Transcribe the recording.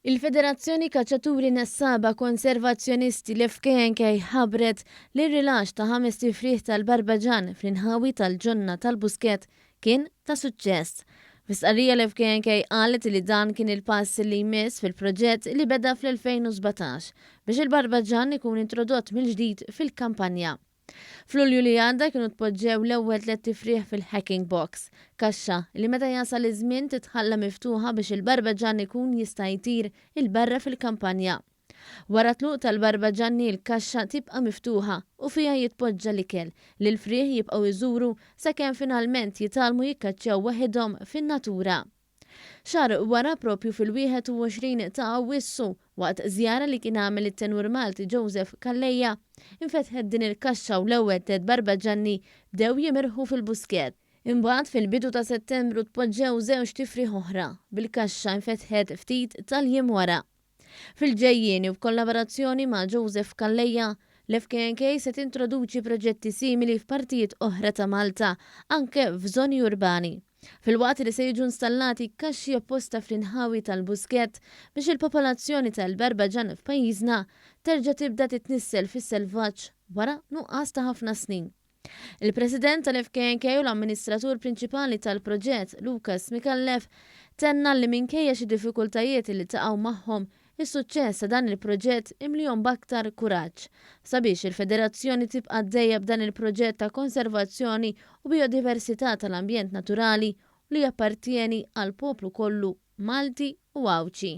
Il-Federazzjoni Kaċċaturi Nessaba Konservazzjonisti l-FKNK ħabret li r-rilax ta' 5 tifrieħ tal-Barbaġan fl-inħawi tal-ġonna tal-Busket kien ta' suċċess. Fis-qarrija l-FKNK qalet li dan kien il-pass li jmiss fil-proġett li beda fl-2017 biex il-Barbaġan ikun introdott mill-ġdid fil-kampanja. F'Lulju li għadda kienu tpoġġew l-ewwel 3 tifrieħ fil-Hacking Box, kaxxa li meta jasal iż-żmien titħalla miftuħa biex il-Barbaġan ikun jista' jtir il-berra fil-kampanja. Wara tluq tal-Barbaġanni l-kaxxa tibqa' miftuħa u fiha jitpoġġa l-ikel li l-frieħ jibqgħu jżuru sakemm finalment jitalmu jikkaċċew waħedhom fin-natura. Xar wara propju fil-21 ta' Awwissu waqt żjara li kien għamel it-tenur Malti Joseph Kallejja, infetħet din il-kaxxa u l-ewwel 3 Barbaġanni bdew jimirħu fil-Busket. Imbagħad fil-bidu ta' Settembru tpoġġew 2 tifrieħ oħra bil-kaxxa infetħet ftit tal-jiem wara. Fil-ġejjieni u b'kollaborazzjoni ma' Joseph Kallejja, l-FKNK se tintroduċi proġetti simili f'partijiet oħra ta' Malta, anke f'żoni urbani. Fil-waqt li se jiġu installati kaxxi apposta fl-inħawi tal-Busket biex il-popolazzjoni tal-Barbaġan f'pajjiżna terġa' tibda titnissel fis-selvaġġ wara nuqqas ta' ħafna snin. Il-President tal-FKNK u l-Amministratur Prinċipali tal-proġett Lukas Mikallef tenna li minkejja xi diffikultajiet li taqgħu magħhom is-suċċess ta' dan il-proġett imlihom b'aktar kuraġġ sabiex il-Federazzjoni tibqa' għaddejja b'dan il-proġett ta' konservazzjoni u biodiversità tal-ambjent naturali li jappartieni għal poplu kollu Malti u Awċi.